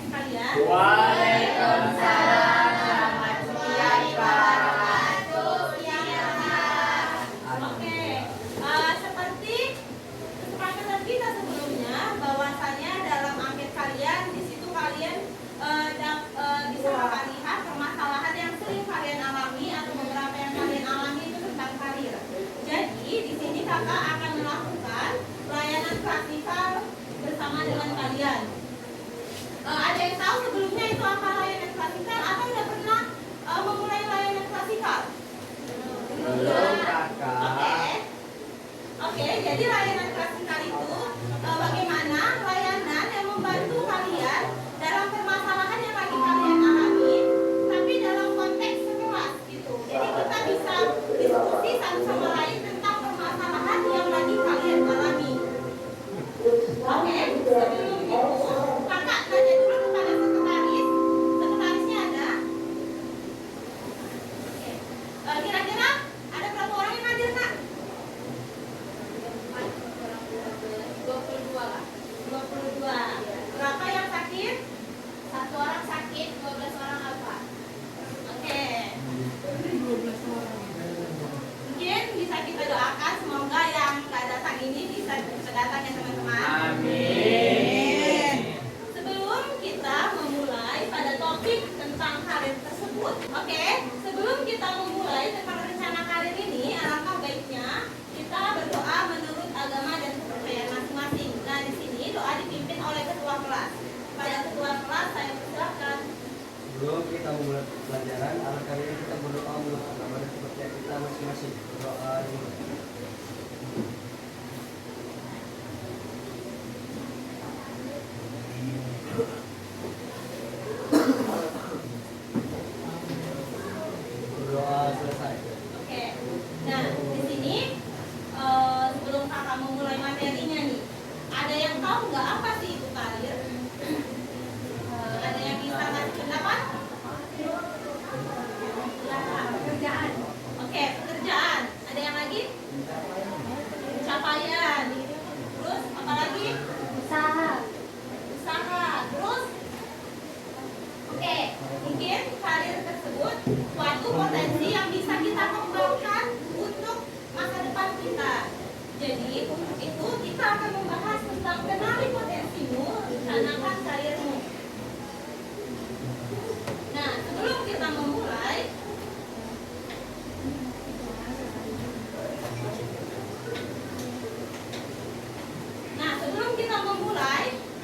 sekalian. Waalaikumsalam. Selamat siang, Pak. Oke, seperti kesepakatan kita sebelumnya, bahwasannya dalam angket kalian, di situ kalian bisa melihat permasalahan yang sering kalian alami atau beberapa yang kalian alami itu tentang karir. Jadi di sini kakak akan melakukan layanan klasikal bersama dengan kalian. Ada yang tahu sebelumnya itu apa layanan klasikal atau sudah pernah memulai layanan klasikal? Belum, Kakak. Oke, jadi layanan klasikal itu bagaimana layanan yang membantu kalian dalam permasalahan yang lagi kalian alami, tapi dalam konteks sekelas gitu. Jadi kita bisa diskusi satu sama lain tentang permasalahan yang lagi kalian alami. Oke, sebelum itu kakak tanya dulu kepada sekretaris. Sekretarisnya ada? Oke. Kira-kira ada berapa orang yang hadir, Kak? 22 lah. 22. Berapa yang sakit? 1 orang sakit, 12 orang apa? Oke. 12 orang. Mungkin bisa kita doakan semoga yang nggak datang ini bisa datang ya teman-teman. Amin. Sebelum kita memulai pada topik tentang karir tersebut, oke? Sebelum kita memulai tentang rencana karir ini, alangkah baiknya kita berdoa menurut agama dan kepercayaan masing-masing. Nah, di sini doa dipimpin oleh ketua kelas. Pada ketua kelas saya persilakan. Sebelum kita memulai pelajaran, alangkah baiknya kita berdoa menurut agama dan kepercayaan kita masing-masing. Berdoa dulu. Berdoa selesai. Oke. Nah, di sini sebelum kakak memulai materinya nih, ada yang tahu nggak apa sih itu karir? Ada yang bisa ngasih pendapat? Pekerjaan. Oke, pekerjaan. Ada yang lagi? Pencapaian. Terus apa lagi? Usaha. Usaha. Terus? Oke, mungkin karir tersebut suatu potensi yang bisa kita kembangkan untuk masa depan kita. Jadi untuk itu kita akan membahas tentang kenali potensimu, rencanakan karirmu. Nah, sebelum kita memulai,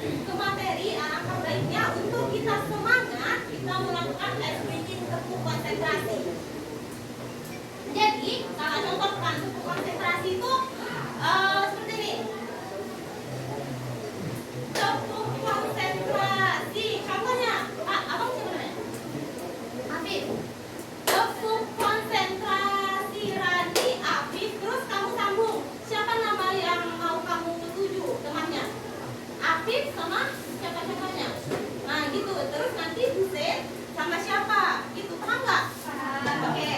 ke materi, alangkah baiknya untuk kita semangat kita melakukan listening tepuk konsentrasi. Jadi, kalau contohkan tepuk konsentrasi itu seperti ini. Tepuk konsentrasi. Contohnya, abang siapa namanya? Afif. Tepuk konsentrasi, Rani, Afif. Terus kamu sambung. Siapa nama yang mau kamu tuju temannya? Afif sama siapa-siapanya. Nah gitu, terus nanti Husein sama siapa? Gitu, paham nggak? Oke.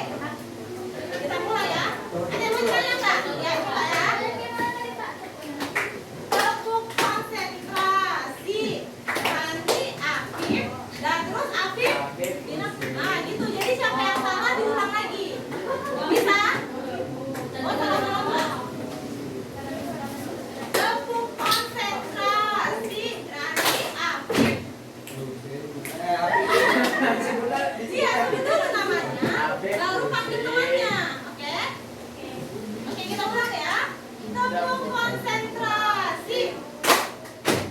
Kita mulai ya. Ada yang mau tanya nggak? Ya, mulai ya. Tepuk konsentrasi, Rani, Afif. Dan terus Afif. Nah gitu, jadi siapa yang salah diulang lagi. Bisa? Oh, salah-salah. Tepuk konsentrasi, Rani, Afif. Iya, itu namanya. Lalu panggil temannya, oke? Oke, kita ulang ya. Tepuk konsentrasi,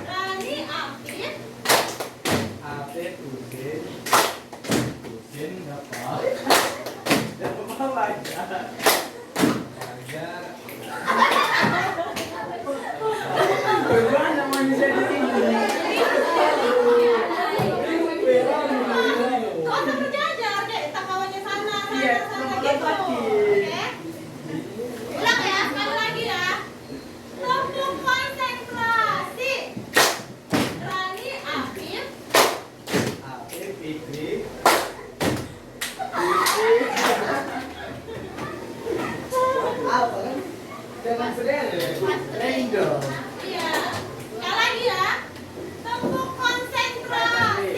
Rani, Afif. Afif, Husin. Husin berapa? Berapa lagi? Harga. Bagaimana manusia di sini? Kau usah berjajar, kayak tak kawannya sana Iya, gitu. lagi. Oke? Ulang ya, sekali lagi ya. Tepuk konsentrasi, Rani, Afif. Afif, Fikri. Apa kan? Jangan sedih. Rendo. Iya. Sekali lagi ya. Tepuk konsentrasi,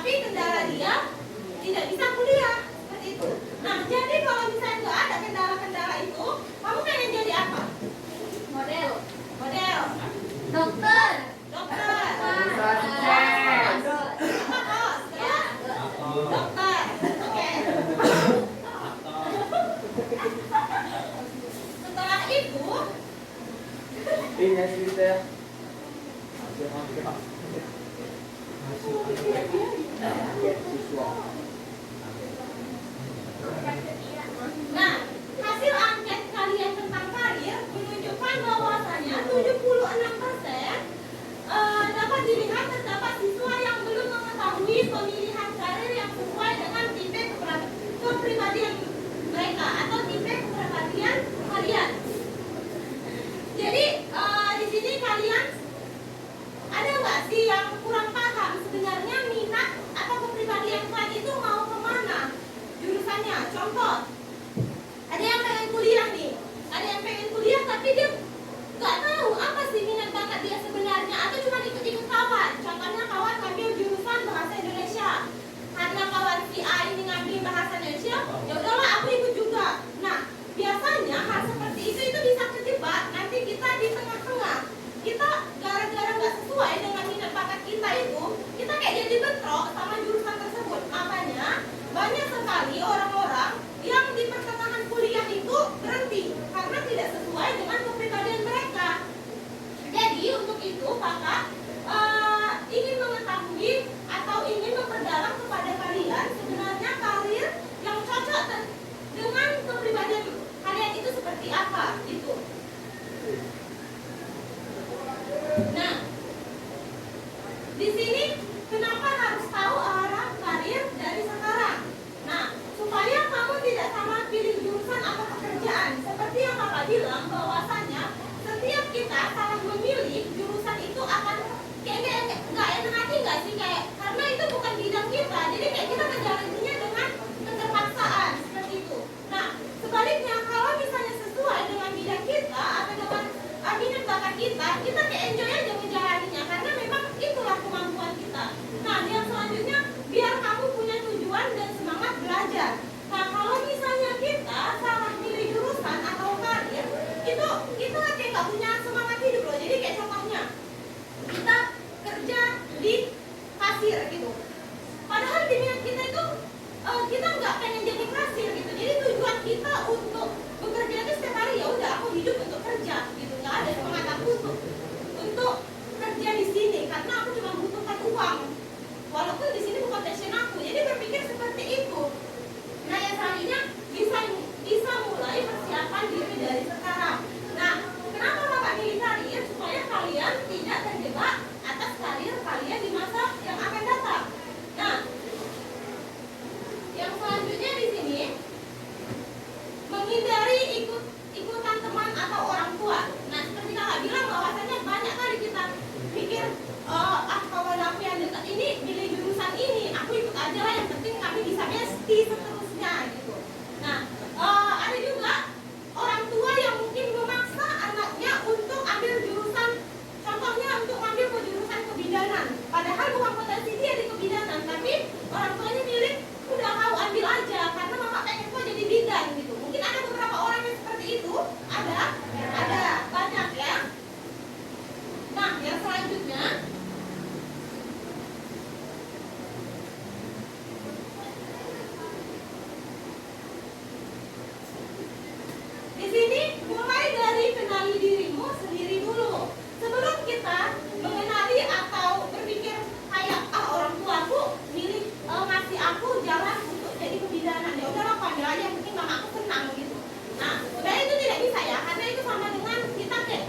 tapi kendala dia tidak bisa kuliah seperti itu. Nah, jadi kalau misalnya nggak ada kendala-kendala itu, kamu pengen jadi apa? Model. Model. Dokter. Dokter. Sukses. Apa bos? Ya. Dokter. Oke. Setelah itu, Ini cerita. nah, hasil angket kalian tentang karir menunjukkan bahwasanya 76% dapat dilihat terdapat siswa yang belum mengetahui pemilihan karir yang sesuai dengan tipe kepribadian mereka atau tipe kepribadian kalian. Jadi di sini kalian ada nggak sih yang kurang paham sebenarnya minat atau kepribadian kalian itu mau kemana jurusannya? Contoh, ada yang pengen kuliah nih, ada yang pengen kuliah tapi dia nggak tahu apa sih minat bakat dia sebenarnya, atau cuma ikut-ikut kawan. Contohnya kawan ngambil jurusan bahasa Indonesia, karena kawan si A ini ngambil bahasa Indonesia, ya udahlah aku ikut juga. Nah, biasanya hal seperti itu bisa terjebak. Nanti kita di tengah-tengah, kita gara-gara nggak sesuai dengan minat bakat kita itu, kita kayak jadi bentrok sama jurusan tersebut. Makanya banyak sekali orang-orang yang di pertengahan kuliah itu berhenti karena tidak sesuai dengan kepribadian mereka. Jadi untuk itu kakak ingin mengetahui atau ingin memperdalam kepada kalian sebenarnya karir yang cocok dengan kepribadian kalian itu seperti apa itu. Nah, di sini kenapa harus tahu arah karir dari sekarang? Nah, supaya kamu tidak sama pilih jurusan atau pekerjaan. Seperti yang kakak bilang bahwasannya setiap kita salah memilih jurusan itu akan kayak nggak enak hati nggak sih, kayak karena itu bukan bidang kita, jadi kayak kita menjalaninya dengan keterpaksaan seperti itu. Nah, sebaliknya kalau misalnya sesuai dengan bidang kita atau dengan minat bakat kita kayak enjoy aja menjalaninya karena memang itulah kemampuan kita. Nah, yang selanjutnya biar kamu punya tujuan dan semangat belajar. Nah, kalau misalnya kita salah pilih jurusan atau karir, itu kita kayak nggak punya semangat hidup loh. Jadi kayak contohnya kita kerja di kasir gitu. Padahal di minat kita itu kita nggak pengen jadi kasir gitu. Jadi tujuan kita untuk bekerja itu setiap hari, ya udah aku hidup untuk kerja gitu. Nggak ada semangat aku untuk kerja di sini karena aku cuma membutuhkan uang. Walaupun di sini bukan passion aku. Jadi berpikir seperti itu. Nah, yang selanjutnya bisa mulai persiapan diri dari sekarang. Nah, kenapa Bapak milih karir? Supaya kalian tidak terjebak atas karir kalian di masa yang akan datang. Nah, yang selanjutnya di sini menghindari ikutan teman atau orang tua. Nah, seperti kakak bilang bahwasannya banyak kali kita pikir kawan aku yang dekat ini pilih jurusan ini, aku ikut aja lah, yang penting kami bisa bestie seterusnya gitu. Nah, ada juga orang tua yang mungkin memaksa anaknya untuk ambil jurusan, contohnya untuk ambil ke jurusan kebidanan, padahal bukan potensi dia di kebidanan, tapi orang tuanya milih udah kau ambil aja karena mama pengen kau jadi bidan gitu. Mungkin ada beberapa orang yang seperti itu, ada banyak ya. Nah, yang selanjutnya di sini mulai dari kenali dirimu sendiri dulu. Sebelum kita mengenali atau berpikir kayak orang tuaku milih ngasih aku jalan untuk jadi kebidanan, ya udahlah aku ambil aja, yang penting mama aku senang gitu. Nah, sebenarnya itu tidak bisa ya, karena itu sama dengan kita kayak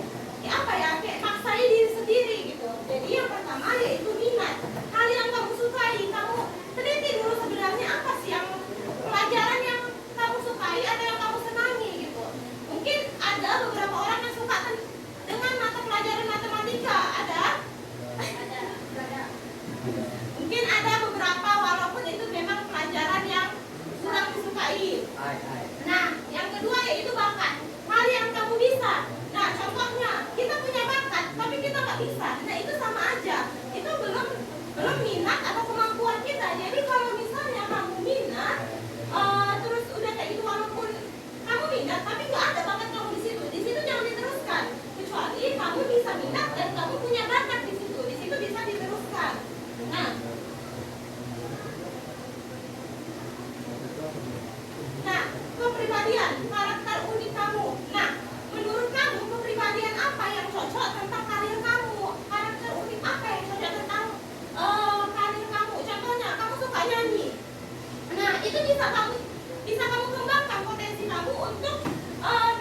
kayak maksain diri sendiri gitu. Jadi yang pertama yaitu minat. Hal yang kamu sukai, kamu teliti dulu sebenarnya apa sih yang pelajaran yang kamu sukai atau yang kamu senangi gitu. Mungkin ada beberapa orang yang suka dengan mata pelajaran matematika, ada. Mungkin ada beberapa walaupun itu memang pelajaran yang kurang disukai. Nah, yang kedua yaitu bakat. Hal yang kamu bisa. Nah, contohnya kita punya bakat tapi kita nggak bisa. Nah, itu sama aja. Itu belum minat atau kemampuan kita. jadi kalau misalnya kamu minat, terus udah kayak gitu, walaupun kamu minat tapi nggak ada bakat kamu di situ jangan diteruskan. Kecuali kamu bisa minat dan kamu punya bakat di situ bisa diteruskan. Nah, kepribadian, karakter unik kamu. Nah, menurut kamu kepribadian apa yang cocok tentang karir kamu? Karakter unik apa yang cocok tentang karir kamu? Contohnya, kamu suka nyanyi. Nah, itu bisa kamu kembangkan potensi kamu untuk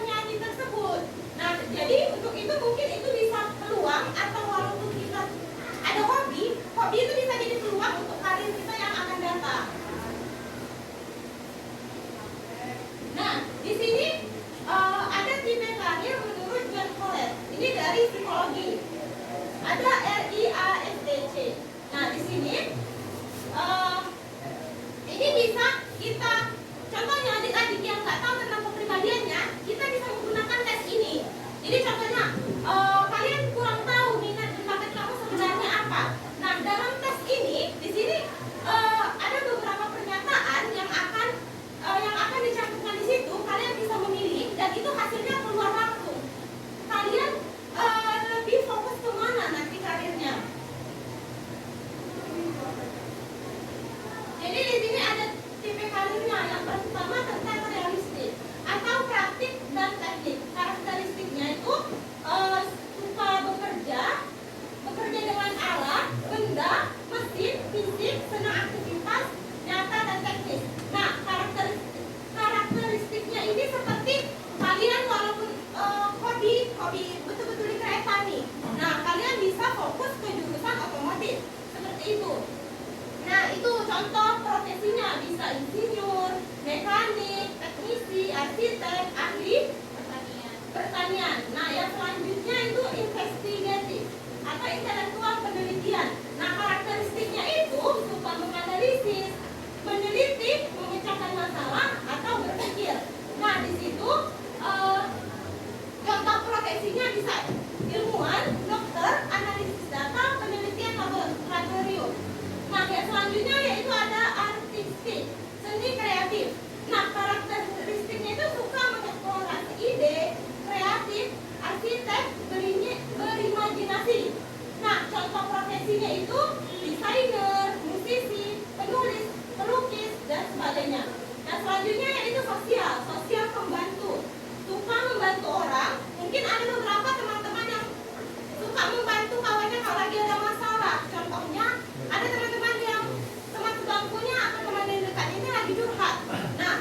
nyanyi tersebut. Nah, jadi untuk itu mungkin itu bisa peluang, atau walaupun kita ada hobi itu bisa jadi peluang untuk karir kita yang akan datang. Nah, di sini ada tipe karir menurut John Colette. Ini dari psikologi. Ada RIASTC. Nah, di sini ini bisa kita, contohnya adik-adik yang nggak tahu tentang kepribadiannya, kita bisa menggunakan tes ini. Jadi contohnya kalian kurang tahu minat dan bakat kamu sebenarnya apa. Nah, dalam tes ini di sini ada beberapa pernyataan yang akan dicantumkan di situ. Kalian bisa memilih dan itu hasilnya keluar langsung. Kalian lebih fokus kemana nanti karirnya. Jadi di sini ada tipe karirnya. Yang pertama tentang realistik atau praktik dan teknik. Karakteristiknya itu suka bekerja dengan alat, benda, mesin, fisik, senang aktivitas nyata dan teknis. Nah, karakteristiknya ini seperti kalian walaupun hobi betul-betul di kereta nih. Nah, kalian bisa fokus ke jurusan otomotif seperti itu. Nah, itu contoh profesinya, bisa insinyur, mekanik, teknisi, arsitek, ahli pertanian. Nah, yang selanjutnya itu investigatif atau intelektual penelitian. Nah, karakteristiknya itu suka menganalisis, meneliti, memecahkan masalah atau berpikir. Nah, di situ contoh profesinya bisa ilmuwan, dokter, analisis data, penelitian laboratorium. Nah, yang selanjutnya yaitu ada artistik, seni kreatif. Nah, karakteristiknya itu suka mengeksplorasi ide, kreatif, arsitek, berimajinasi. Nah, contoh profesinya itu desainer, musisi, penulis, pelukis, dan sebagainya. Nah, selanjutnya yaitu sosial pembantu. Suka membantu orang. Mungkin ada beberapa teman-teman yang suka membantu kawannya kalau lagi ada masalah. Contohnya, ada teman-teman yang teman sebangkunya atau teman yang dekat ini lagi curhat. Nah,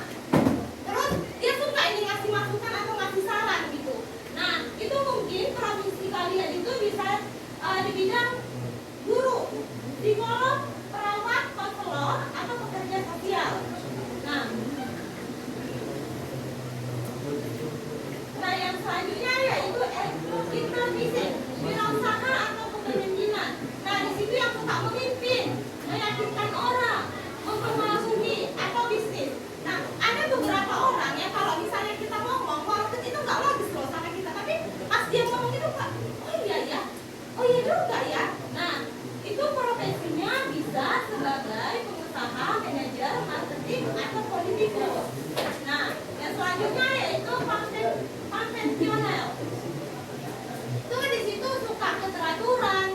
terus dia suka ini ngasih masukan atau ngasih saran gitu. Nah, itu mungkin profesi kalian itu bisa di bidang guru, psikolog, perawat, konselor, atau pekerja sosial. Nah, yang selanjutnya yaitu intervising, wirausaha atau kepemimpinan. Nah, di situ yang suka memimpin, meyakinkan orang, mempengaruhi atau bisnis. Nah, ada beberapa orang ya kalau misalnya kita ngomong, walaupun itu nggak logis loh sama kita, tapi pas dia ngomong itu Pak, oh iya juga ya. Nah, itu profesinya bisa sebagai pengusaha, manajer, marketing, atau politikus. Nah, yang selanjutnya yaitu konvensional. Itu di situ suka keteraturan,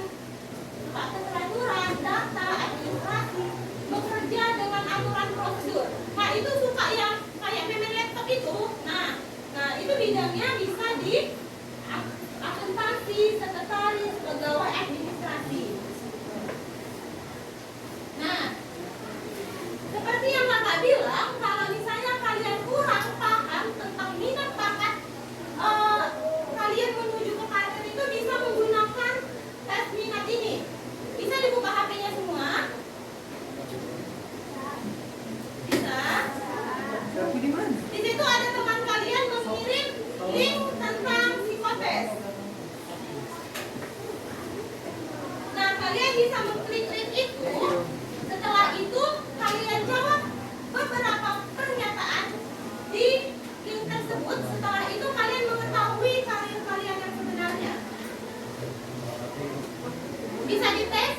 data, administrasi, bekerja dengan aturan prosedur. Nah, itu suka yang kayak main laptop itu. Nah, itu bidangnya bisa di akuntansi, sekretaris, pegawai administrasi. Nah, seperti yang Kakak bilang, kalau misalnya kalian kurang paham tentang minat bakat kalian menuju ke karir itu bisa menggunakan tes minat ini. Bisa dibuka HP-nya semua? Bisa? Di situ ada teman kalian mengirim link tentang psikotes. Nah, kalian bisa mengklik link itu. Setelah itu, kalian jawab beberapa pernyataan di link tersebut. Setelah itu, kalian mengetahui karir kalian yang sebenarnya. Bisa dites?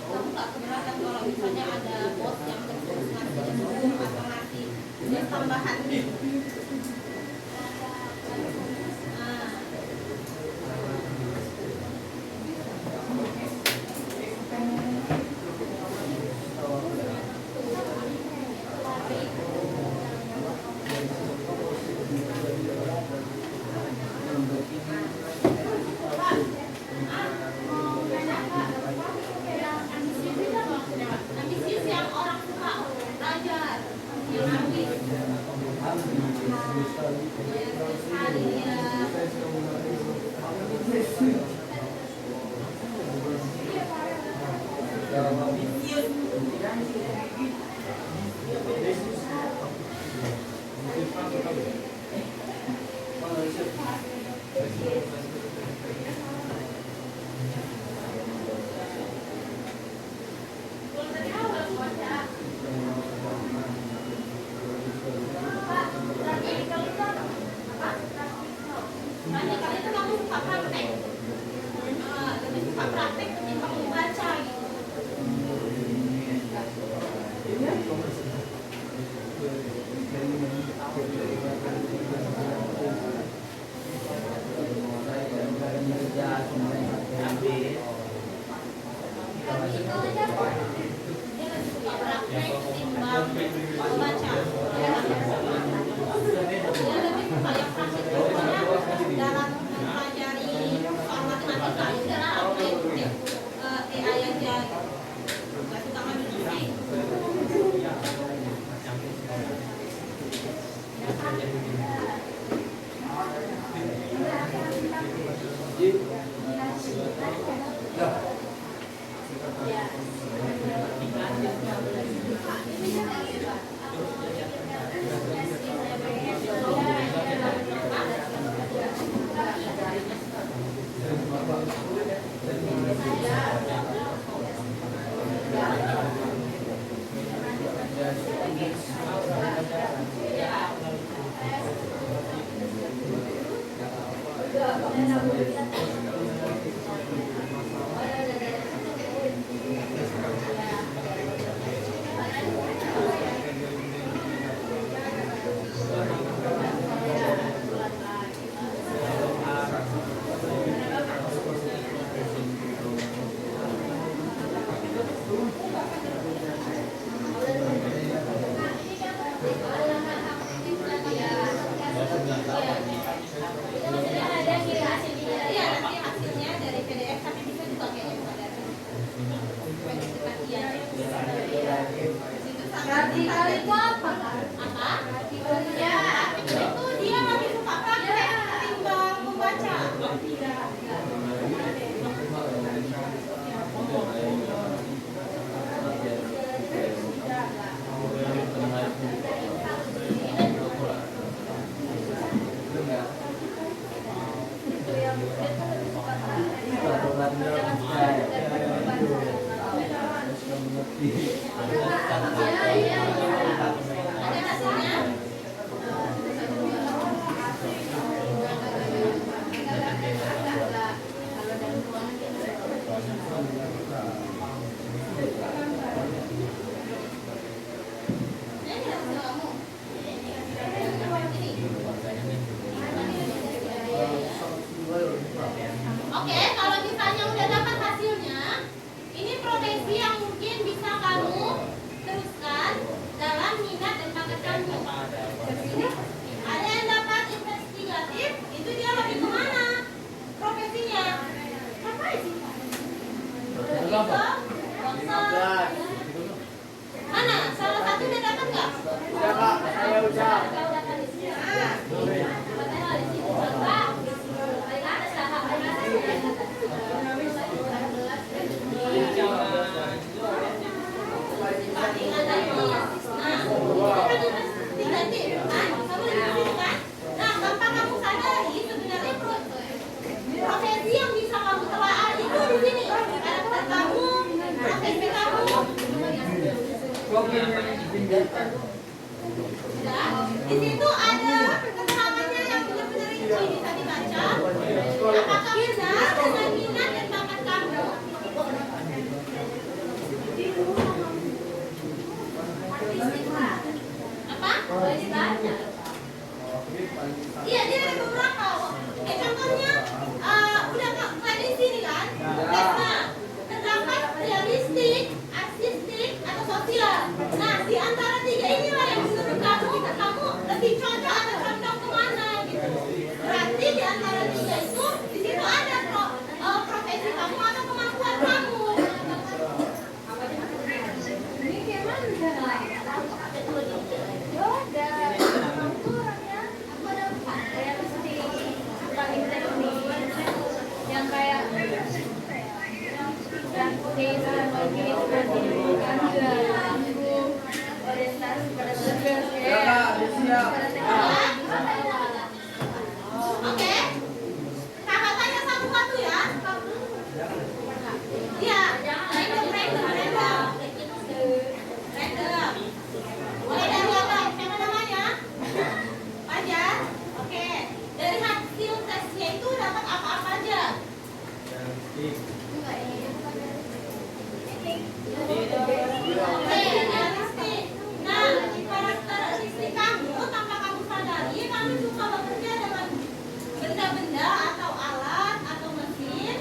Kamu nggak keberatan kalau misalnya ada bos yang terus ngasih zoom atau ngasih tugas tambahan nih. Nah, ambisius yang orang suka belajar, yang ambis. Sekali ya. Dari awal baca. Berarti kalau itu apa? Makanya kali itu kamu suka praktek. Lebih suka praktek ketimbang membaca gitu. Dia lebih suka praktek ketimbang membaca. Dia lebih suka yang praktek. Pokoknya dalam mempelajari soal matematika itu adalah aku ikutin AI aja. Gak suka ngambil isi. Iya, nanti hasilnya dari PDF, tapi bisa juga kayak dari Radikal itu apa? apa? Ya, itu dia lebih suka praktek ketimbang membaca. Ada hasilnya? Ini hasil kamu. Oke, kalau misalnya udah dapat hasilnya, ini profesi yang mungkin bisa kamu teruskan dalam minat dan bakat kamu. Ada yang dapat investigatif, itu dia lebih kemana profesinya? Apa sih? Itu dokter. Mana? Salah satu udah dapat nggak? Udah Kak, saya udah. Nah, Sudah. Di situ ada keterangannya yang benar-benar rinci bisa dibaca. Apakah benar dengan minat dan bakat kamu? Apa? Iya, dia ada beberapa. Contohnya, udah kalian di sini kan? Tesnya terdapat realistik, artistik, atau sosial. Nah, di antara tiga inilah yang menurut kamu lebih cocok atau condong kemana gitu. Berarti di antara tiga itu, di situ ada profesi kamu atau kemampuan kamu. Ini kayak mana? Yoga. Kamu tuh orangnya aku ada empat. Realistik, paling teknis, yang kayak yang desa, logis, orientasi pada tugas, pada teknologi. Oke. Kakak tanya satu-satu ya. Iya, random. Mulai dari apa? Siapa namanya? Fajar. Oke. Dari hasil tesnya itu dapat apa-apa aja? Oke, realistik. Nah, karakteristik kamu tanpa kamu sadari, kamu suka bekerja dengan benda-benda atau alat atau mesin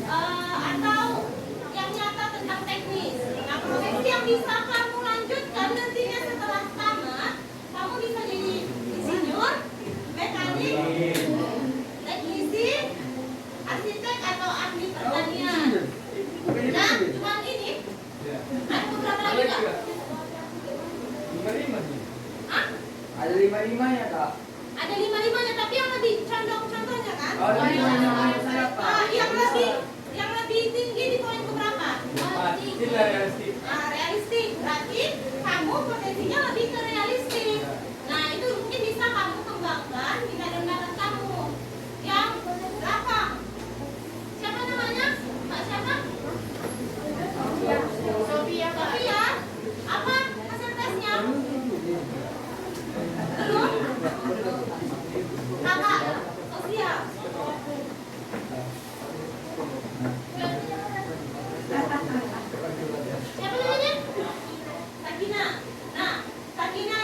atau yang nyata tentang teknis. Nah, profesi yang bisa kamu lanjutkan nantinya setelah tamat, kamu bisa jadi insinyur, mekanik, teknisi, arsitek atau ahli pertanian. Nah, cuma ini. Ada beberapa lagi nggak? Hah? Ada 5-5-nya, Kak. Ada 5-5-nya, tapi yang lebih condong contohnya kan? Oh, 5-5-nya saya, Pak. Yang lebih tinggi di poin keberapa? Realistik. Berarti kamu potensinya lebih ke realistik. Nah, itu mungkin bisa kamu kembangkan di badan kamu. Yang belakang. Siapa namanya? Mbak siapa? Sofia. Apa hasil tesnya? Belum? Kakak, Sofia. Siapa namanya? Sakina. Nah, Sakina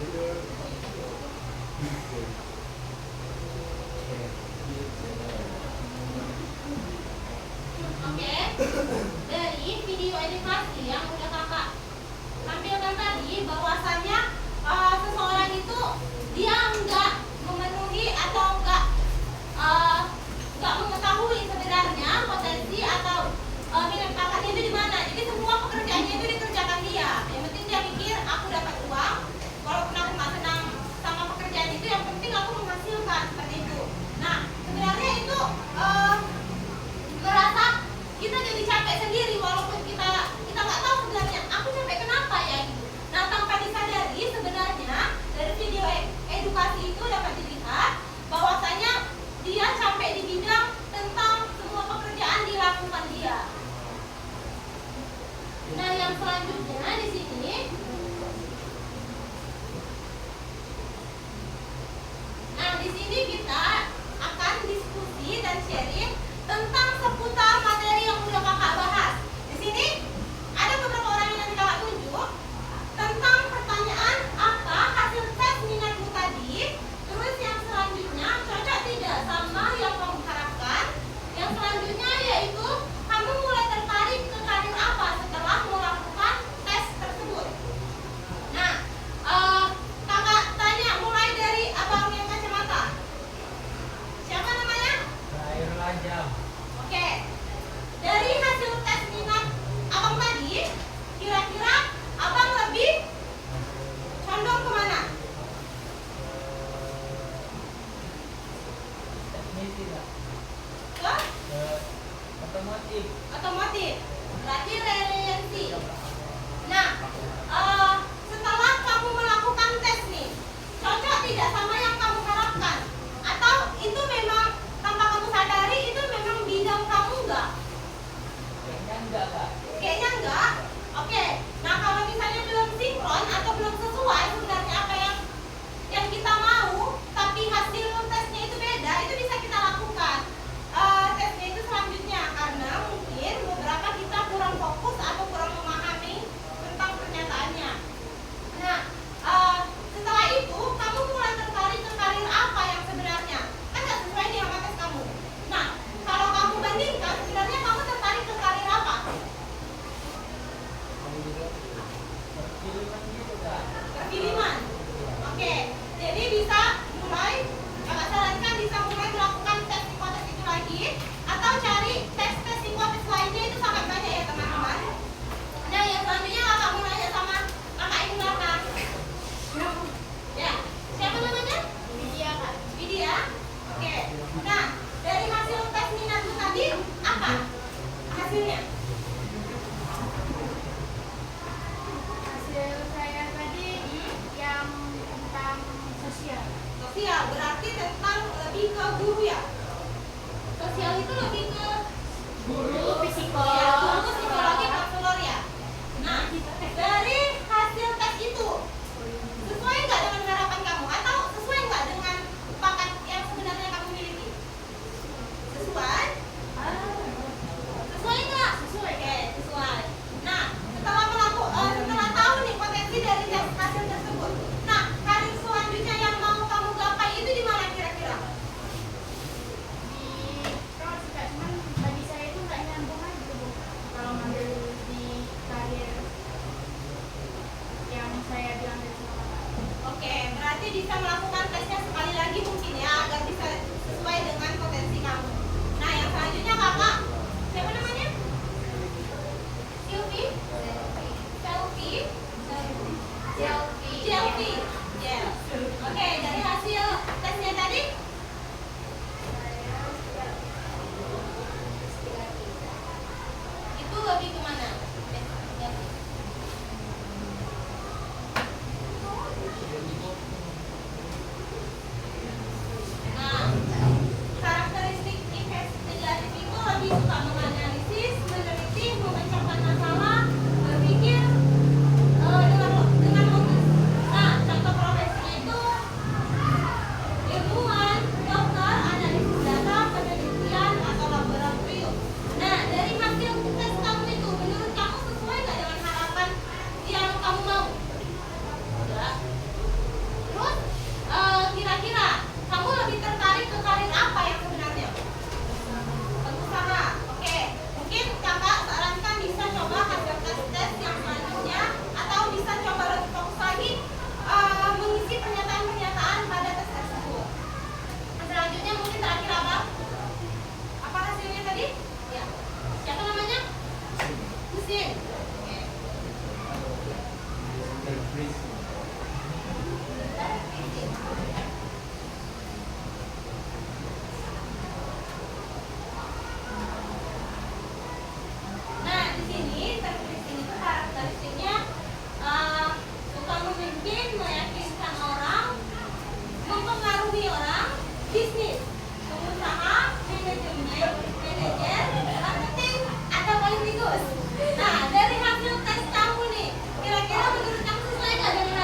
Oke, dari video edukasi yang udah kakak tampilkan tadi, bahwasannya seseorang itu dia nggak memenuhi atau nggak mengetahui sebenarnya potensi atau minat bakatnya itu di mana. Jadi semua pekerjaannya itu dikerjakan dia. Yang penting dia pikir aku dapat uang, walaupun aku nggak senang sama pekerjaan itu, yang penting aku menghasilkan seperti itu. Nah, sebenarnya itu merasa kita jadi capek sendiri, walaupun kita nggak tahu sebenarnya aku capek kenapa ya gitu. Nah, tanpa disadari sebenarnya dari video edukasi itu dapat dilihat bahwasanya dia capek di bidang tentang semua pekerjaan dilakukan dia. Nah, yang selanjutnya di sini, kita akan diskusi dan sharing tentang seputar materi yang udah kakak bahas. Di sini ada beberapa orang yang nanti kakak tunjuk tentang pertanyaan apa hasil tes minatmu tadi. Terus yang selanjutnya cocok tidak sama yang kamu harapkan. Yang selanjutnya yaitu kamu mulai tertarik ke karir apa setelah melakukan tes tersebut. Nah, kakak tanya mulai dari abang yang kacamata. Siapa namanya? Air Lajam. Oke. Dari hasil tes minat abang tadi, kira-kira abang lebih condong kemana? Teknik tidak. Ke Otomotif. otomotif. Berarti relevansi. Nah, setelah kamu melakukan tes nih, cocok tidak sama yang kamu harapkan? Atau itu memang tanpa kamu sadari itu memang bidang kamu enggak? Kayaknya enggak, Kak. Kayaknya enggak. Oke. Nah, kalau misalnya belum sinkron atau belum sesuai sebenarnya apa yang kita mau, tapi hasil tesnya itu beda, itu bisa kita lakukan tesnya itu selanjutnya, karena mungkin beberapa kita kurang fokus atau kurang memahami tentang pernyataannya. Nah, setelah itu kamu mulai tertarik ke karir apa yang sebenarnya kan nggak sesuai nih sama tes kamu. Nah, kalau kamu bandingkan sebenarnya kamu tertarik ke karir apa? Perfilman gitu, Kak. Perfilman. Oke, jadi bisa mulai, kakak sarankan bisa mulai melakukan tes psikotes itu lagi, atau cari tes psikotes lainnya, itu sangat banyak ya teman-teman. Nah, yang selanjutnya kakak mau nanya sama kakak ini belakang. Ya, siapa namanya? Widya, Kak. Widya. Oke. Nah, dari hasil tes minat itu tadi apa hasilnya? Hasil saya tadi yang tentang sosial. Sosial berarti tentang lebih ke guru ya. Sosial itu lebih ke Guru, ya, psikolog, guru psikologi konselor ya. Nah, dari hasil tes itu sesuai nggak dengan harapan kamu atau sesuai nggak dengan bakat yang sebenarnya kamu miliki? Sesuai? Sesuai nggak? Sesuai. Oke, sesuai. Nah, setelah tahu nih potensi dari hasil tersebut. Nah, karir selanjutnya yang mau kamu gapai itu di mana kira-kira? Di kalau suka, cuman bagi saya itu nggak nyambung aja gitu, Bu. Kalau ngambil di karir yang saya bilang dari sama Kakak. Oke, berarti bisa melakukan tesnya sekali lagi mungkin ya, agar bisa sesuai dengan potensi kamu. Nah, yang selanjutnya kakak, siapa namanya? Silvi? Selvi? Selvi. Yes. Oke, dari hasil tesnya tadi, itu lebih kemana? Nah, karakteristik investigatif itu lebih suka Nah, di sini tertulis ini tuh karakteristiknya suka memimpin, meyakinkan orang, mempengaruhi orang, bisnis, pengusaha, manajemen, manajer, marketing, atau politikus. Nah, dari hasil tes kamu nih, kira-kira menurut kamu sesuai nggak dengan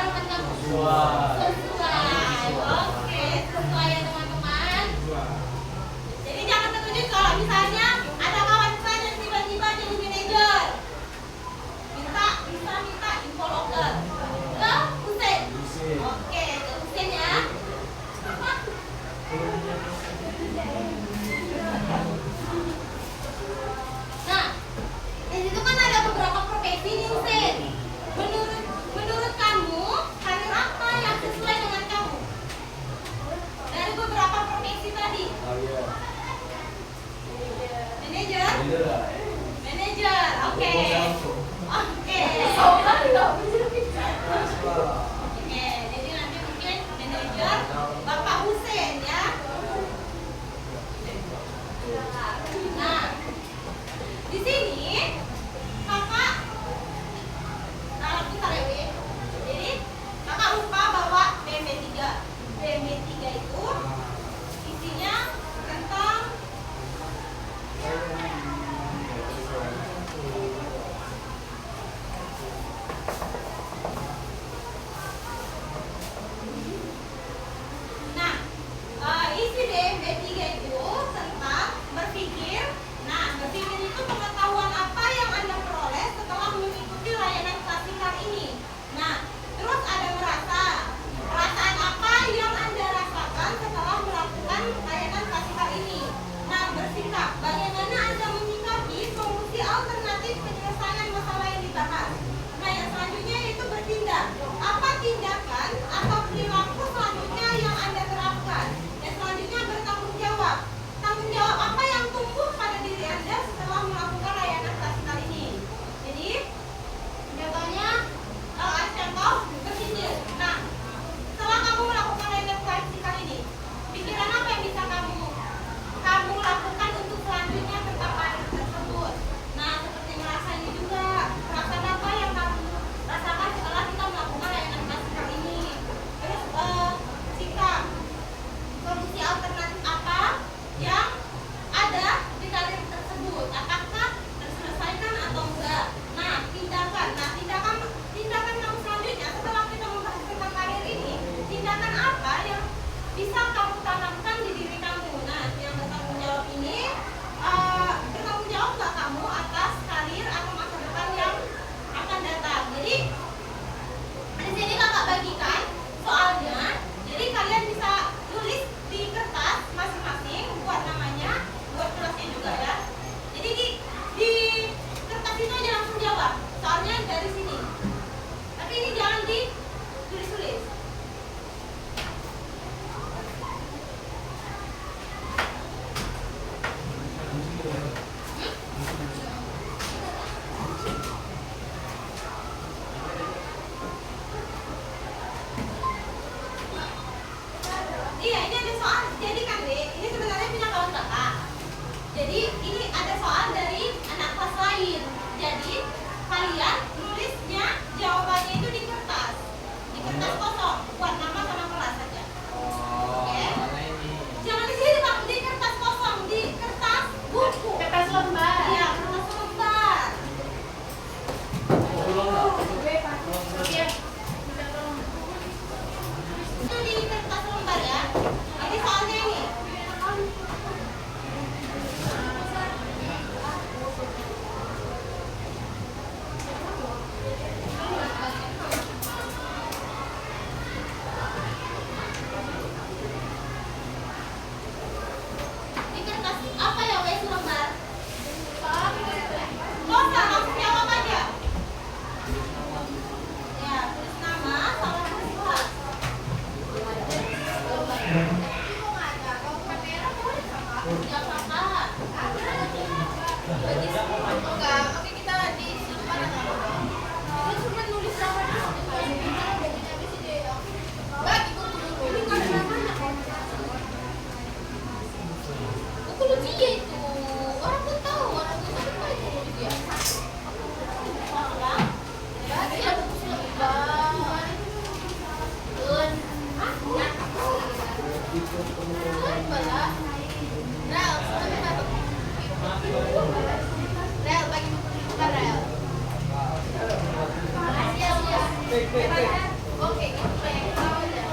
Oke, gitu ya. Tahu aja.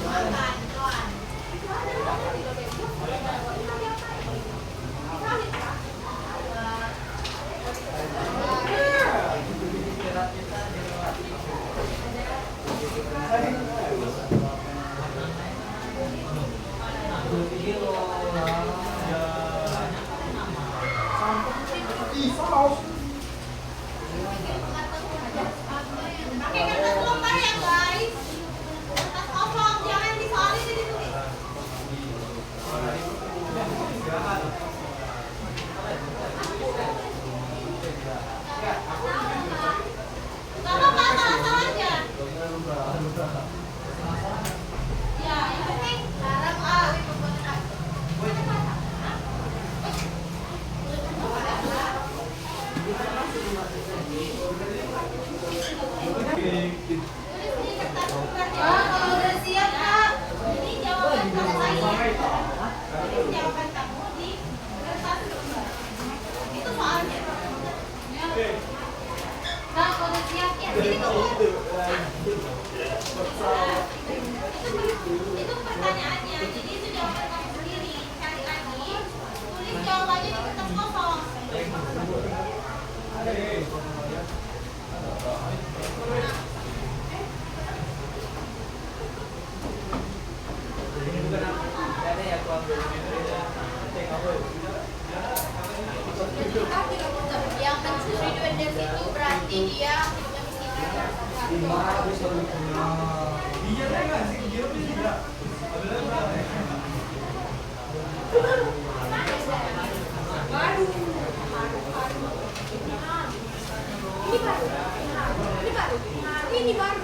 Makan, kawan. Pakai kertas lembar ya guys. Kertas kosong, jangan disoalin jadi tulis. Gak apa-apa, salah-salah aja. Ya, yang penting harap tulis di kertas lembarnya. Kalau udah siap kak, ini jawaban kamu saya. Ini jawaban kamu di kertas lembar. Itu soalnya. Kak, kalau udah siap ya, sini tunggu. Itu pertanyaannya, jadi itu jawaban kamu sendiri. Sekali lagi, tulis jawabannya di kertas kosong. Yang mencuri duit dari situ berarti dia hidupnya miskin. Ini baru.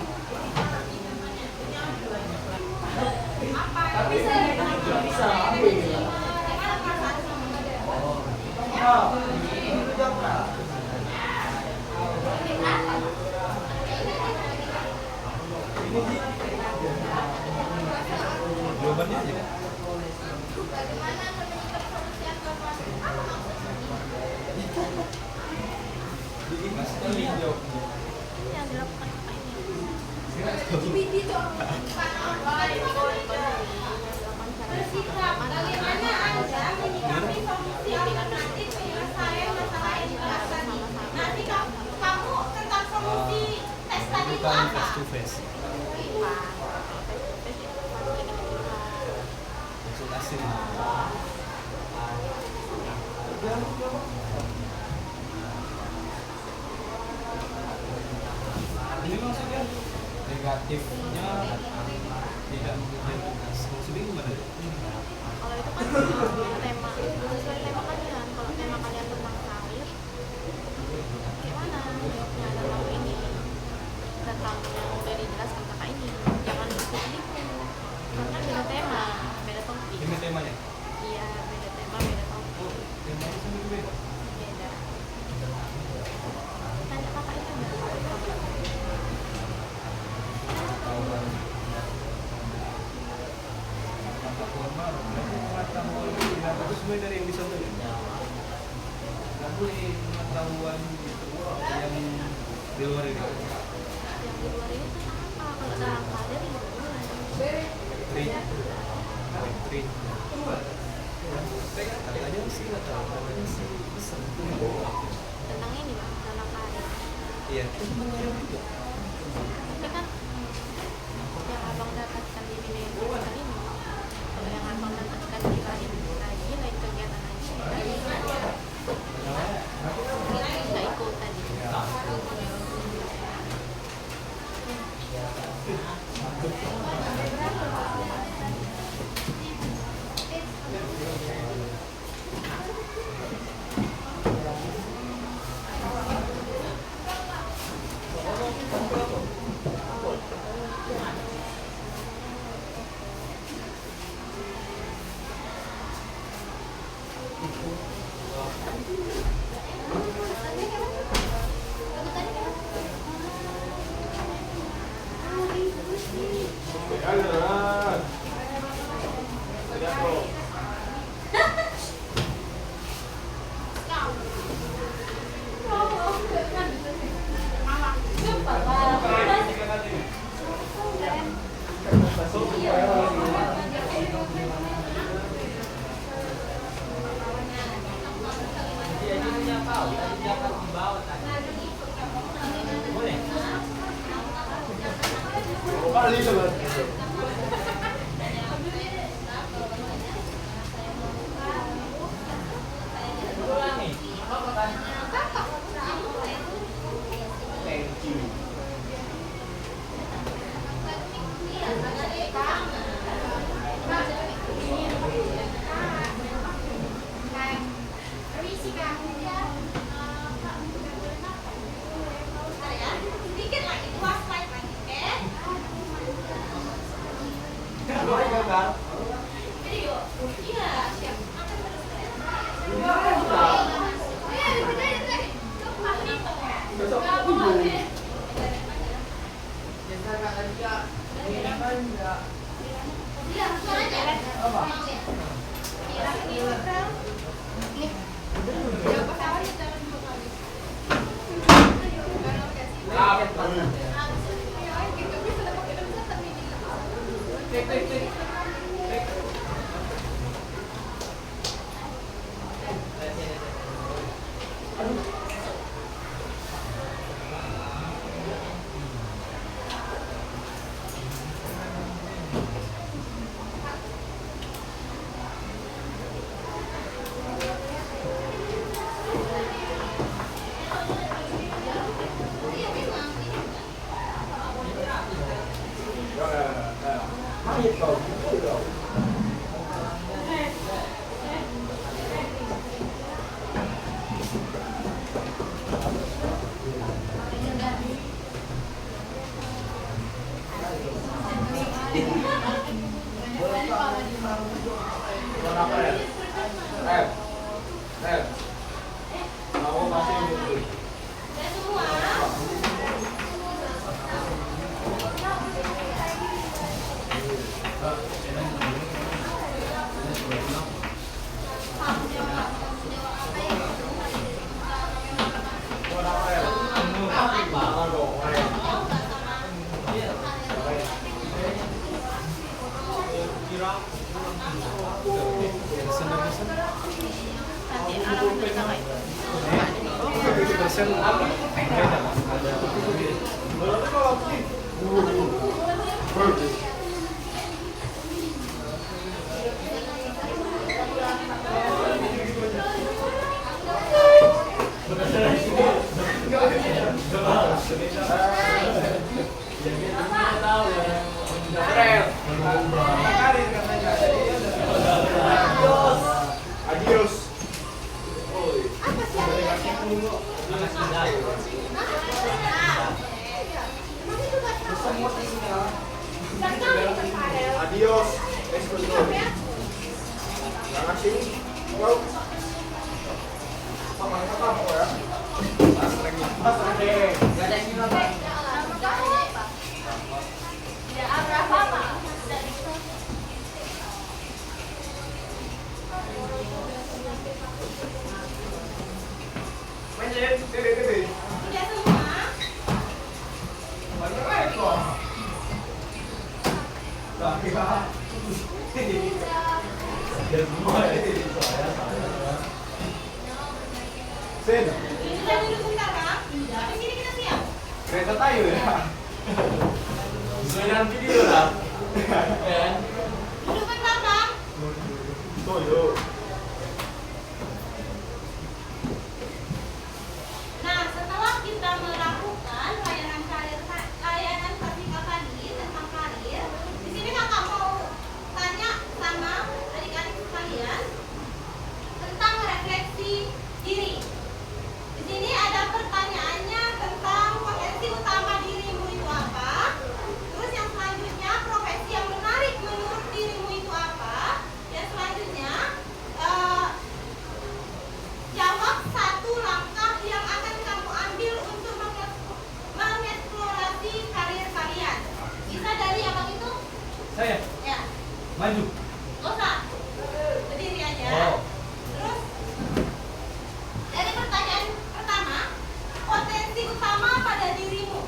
Jawabannya aja. Bagaimana menemukan solusi atau apa maksudnya? Yang dilakukan apa ini? Bersikap bagaimana Anda menyikapi solusi alternatif penyelesaian masalah yang dibahas tadi. Nanti kamu tentang solusi tes tadi itu Bukan apa? face to face. Konsultasi. Ini maksudnya negatifnya tidak mengikuti tugas. Maksudnya gimana? Kalau itu kan tema sesuai tema kalian. Kalau tema kalian tentang karir, gimana jawabnya tentang ini, tentang yang udah dijelaskan kakak ini. Jangan ikut-ikut. Karena beda tema, beda topik. Ini temanya. Iya, beda tema, beda topik. Temanya sama beda. Beda. Tanya kakak itu nggak? Bagus mulai dari yang dicontohin. Nggak boleh pengetahuan yang di luar ini. Yang di luar ini tentang apa? Kalau dalam karir itu Tri. Tri. Kali aja sih nggak tahu. Namanya sih bisa. tentang ini bang, tentang karir. Iya. Itu pengaruh juga. Tapi kan yang abang dapatkan di bidang pendidikan ini, kalau yang abang dapatkan di lain lagi, lain kegiatan lagi, nggak ikut tadi. Kali coba. Sedikit lagi, 2 slide lagi, oke? Video. Iya, siap. Akan Iya, suaranya. Mau masih ini. Udah semua. Nanti arah berita nggak itu? Persen apa? Adios. Adios. Escucho. Terima kasih. Yo. Apa ya? Gak ada yang bilang, Pak. Udah semua. Sen, Kita duduk bentar, Kak. Habis ini kita siap. kereta tayo ya. Sudah video lah. Duduk bentar, Kak. Toyo. Nah, setelah kita melakukan layanan vertikal tadi tentang karir, di sini kakak mau tanya sama adik-adik sekalian tentang refleksi diri. Di sini ada pertanyaannya tentang potensi utama dirimu itu apa. Terus yang selanjutnya profesi yang menarik menurut dirimu itu apa. Dan selanjutnya jawab satu langkah yang akan kamu ambil untuk mengeksplorasi karir kalian. Bisa dari abang itu? Saya Ya, maju. nggak usah. Berdiri aja. Oh. Terus dari pertanyaan pertama, potensi utama pada dirimu.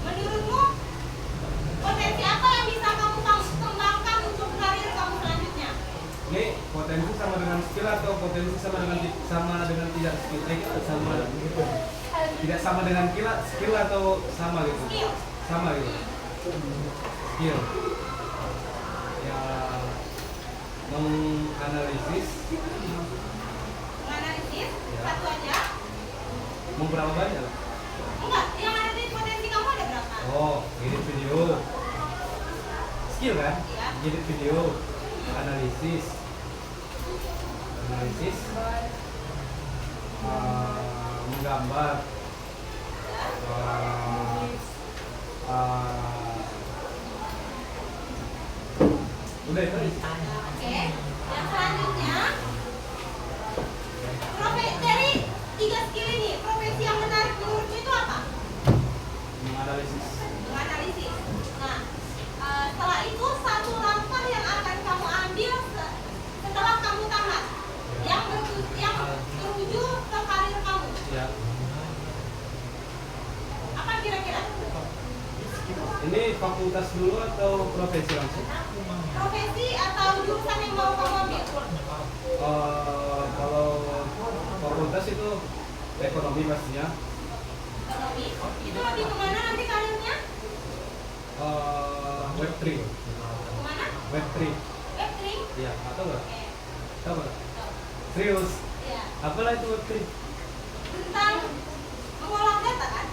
Menurutmu potensi apa yang bisa kamu kembangkan untuk karir kamu selanjutnya? Ini potensi sama dengan dengan skill atau potensi sama dengan tidak skill? Tidak sama dengan skill atau sama gitu? Skill. Sama gitu. Skill. Ya, menganalisis. Menganalisis Ya. satu aja. Mau berapa banyak? Enggak, yang ada di potensi kamu ada berapa? Oh, edit video. Skill kan? Iya. Edit video. Analisis. Menggambar. Udah itu aja. Oke. Yang selanjutnya dari 3 skill ini, profesi yang menarik menurutmu itu apa? Menganalisis. Menganalisis. Nah, setelah itu satu langkah yang akan kamu ambil setelah kamu tamat, yang menuju ke karir kamu. Ya. Apa kira-kira? Ini fakultas dulu atau profesi langsung? Profesi atau jurusan yang mau kamu ambil? Kalau fakultas itu ekonomi pastinya. Ekonomi. Itu lebih kemana nanti karirnya? Web3. Kemana? Web3. Web3? Iya, atau enggak? Oke. Tahu enggak? Serius. Ya. Apalah itu Web3? Tentang mengolah data kan?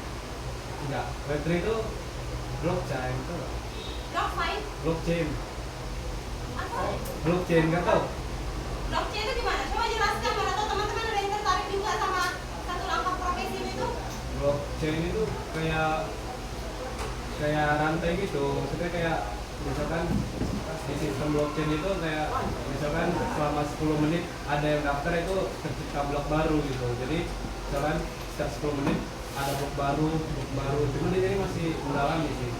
Enggak. Web3 itu blockchain, tahu enggak? Blockchain. Blockchain. Apa? Blockchain enggak tahu? Blockchain itu gimana? Coba jelaskan, mana tahu teman-teman ada yang tertarik juga sama satu langkah profesi itu. Blockchain itu kayak rantai gitu. Maksudnya kayak misalkan di sistem blockchain itu kayak misalkan selama 10 menit ada yang daftar itu tercipta blok baru gitu. Jadi misalkan setiap 10 menit ada blok baru. Cuman ini masih mendalami sih.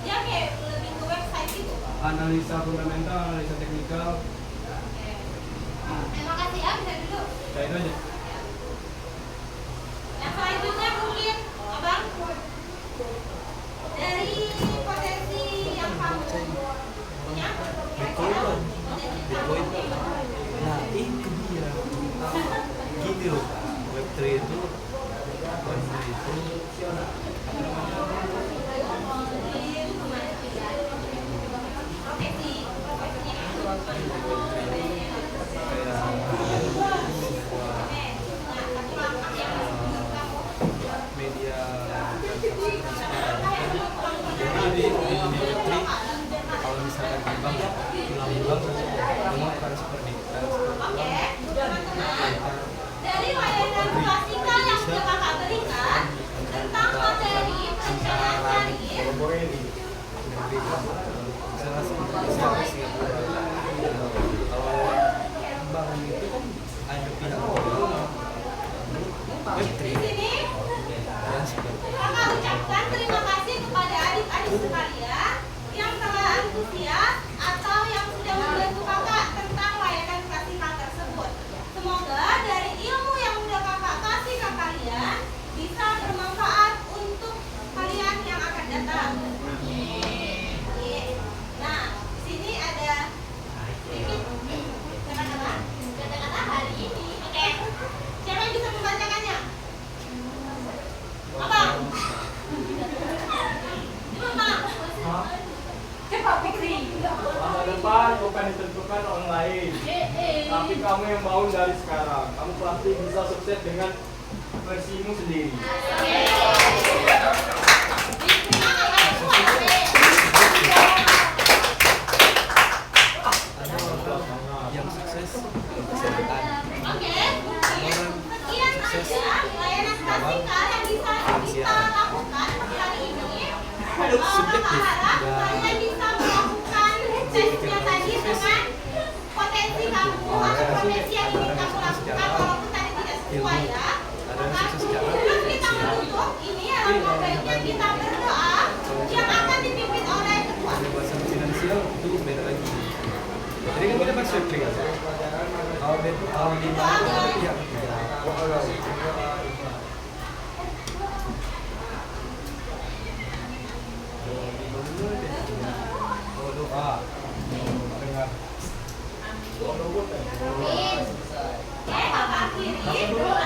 Dia kayak lebih ke website gitu. Analisa fundamental, analisa teknikal, Oke. Terima kasih ya, bisa dulu. kayak itu aja. Yang selanjutnya mungkin abang dari potensi yang kamu punya, kira-kira potensi kamu. Nah itu dia. Gini loh, Web3 itu media jadi di dunia Web3 kalau misalkan abang semua transfer digital Oke, teman-teman, dari layanan klasikal yang sudah kakak berikan tentang materi perencanaan karir, salah satu Singapura. Kalau bank itu kan ada pihak Web3 di sini yang seperti kakak ucapkan terima kasih kepada adik-adik sekalian yang telah antusias atau yang sudah membantu kakak tentang layanan klasikal tersebut. Semoga dari ilmu yang sudah kakak kasih ke kalian bisa bermanfaat untuk kalian yang akan datang. Oke. Nah, di sini ada sedikit kata-kata hari ini. Oke. Siapa yang bisa membacakannya? Abang. Abang. Cepat Fikri. Masa depan bukan ditentukan orang lain, tapi kamu yang bangun dari sekarang. Kamu pasti bisa sukses dengan versimu sendiri. yang sukses kesehatan. Oke, sekian saja layanan klasikal yang bisa kita lakukan hari ini. Kakak harap kalian bisa melakukan tesnya tadi dengan potensi kamu atau profesi yang ingin kamu lakukan walaupun tadi tidak sesuai ya. Maka sebelum kita menutup, ini alangkah baiknya kita berdoa yang akan dipimpin oleh ketua. Kebebasan finansial itu beda lagi. Jadi kan kita bahas Web3 kan? Kalau di mana ya Doa dengar. Amin. Gitu.